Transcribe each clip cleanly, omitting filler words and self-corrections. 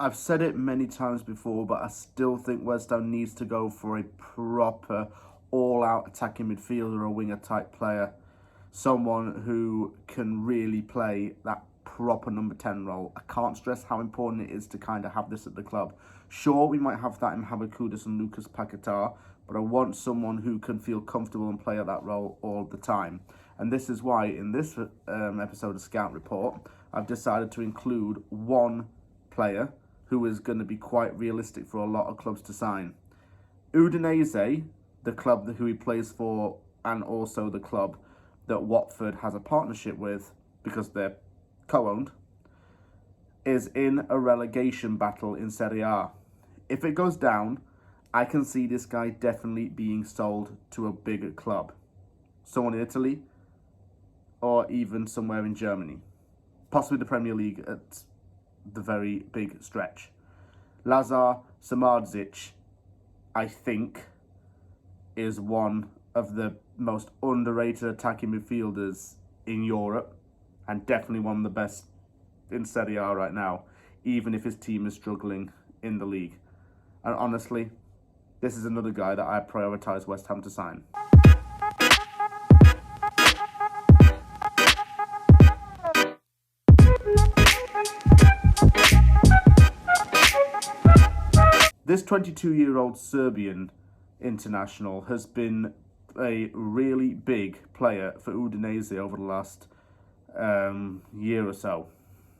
I've said it many times before, but I still think West Ham needs to go for a proper, all-out attacking midfielder or winger-type player. Someone who can really play that proper number 10 role. I can't stress how important it is to kind of have this at the club. Sure, we might have that in Habakudis and Lucas Paquetá, but I want someone who can feel comfortable and play at that role all the time. And this is why in this episode of Scout Report, I've decided to include one player who is going to be quite realistic for a lot of clubs to sign. Udinese, the club who he plays for, and also the club that Watford has a partnership with because they're co-owned, is in a relegation battle in Serie A. If it goes down, I can see this guy definitely being sold to a bigger club. Someone in Italy, or even somewhere in Germany. Possibly the Premier League at the very big stretch. Lazar, Samardzić, I think, is one of the most underrated attacking midfielders in Europe, and definitely one of the best in Serie A right now, even if his team is struggling in the league. And honestly, this is another guy that I prioritise West Ham to sign. This 22-year-old Serbian international has been a really big player for Udinese over the last year or so.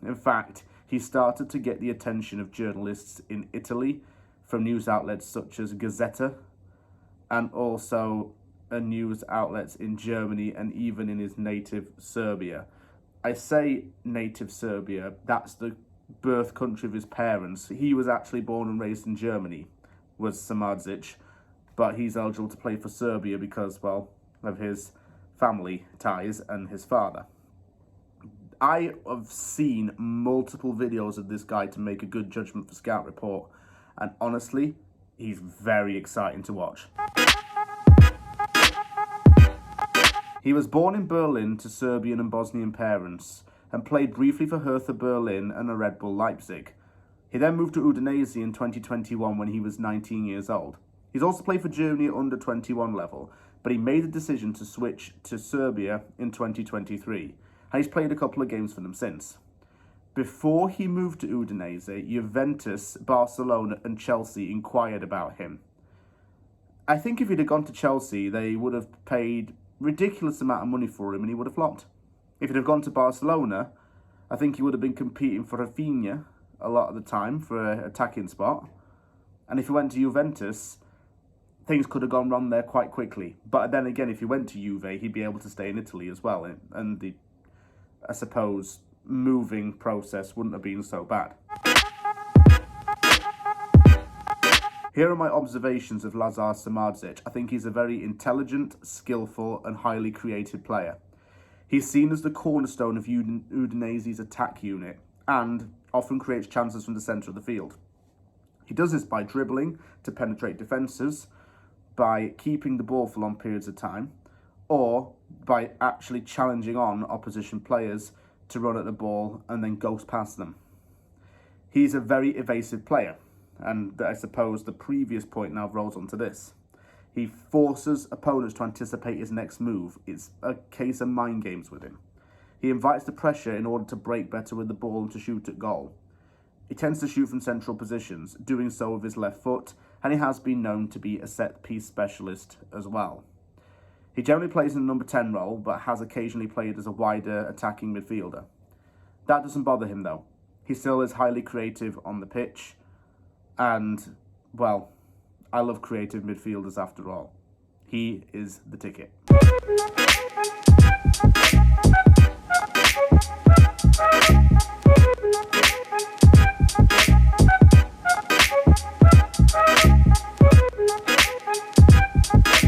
In fact, he started to get the attention of journalists in Italy from news outlets such as Gazzetta, and also news outlets in Germany and even in his native Serbia. I say native Serbia, that's the birth country of his parents. He was actually born and raised in Germany, was Samardzić, but he's eligible to play for Serbia because, well, of his family ties and his father. I have seen multiple videos of this guy to make a good judgment for Scout Report, and honestly, he's very exciting to watch. He was born in Berlin to Serbian and Bosnian parents, and played briefly for Hertha Berlin and a Red Bull Leipzig. He then moved to Udinese in 2021 when he was 19 years old. He's also played for Germany at under 21 level, but he made the decision to switch to Serbia in 2023, and he's played a couple of games for them since. Before he moved to Udinese, Juventus, Barcelona and Chelsea inquired about him. I think if he'd have gone to Chelsea, they would have paid ridiculous amount of money for him and he would have flopped. If he'd have gone to Barcelona, I think he would have been competing for Rafinha a lot of the time for an attacking spot. And if he went to Juventus, things could have gone wrong there quite quickly. But then again, if he went to Juve, he'd be able to stay in Italy as well. And the, I suppose, moving process wouldn't have been so bad. Here are my observations of Lazar Samardzić. I think he's a very intelligent, skillful and highly creative player. He's seen as the cornerstone of Udinese's attack unit and often creates chances from the centre of the field. He does this by dribbling to penetrate defences, by keeping the ball for long periods of time, or by actually challenging on opposition players to run at the ball and then ghost past them. He's a very evasive player, and I suppose the previous point now rolls onto this. He forces opponents to anticipate his next move. It's a case of mind games with him. He invites the pressure in order to break better with the ball and to shoot at goal. He tends to shoot from central positions, doing so with his left foot, and he has been known to be a set-piece specialist as well. He generally plays in the number 10 role, but has occasionally played as a wider attacking midfielder. That doesn't bother him though. He still is highly creative on the pitch, and, well, I love creative midfielders after all. He is the ticket.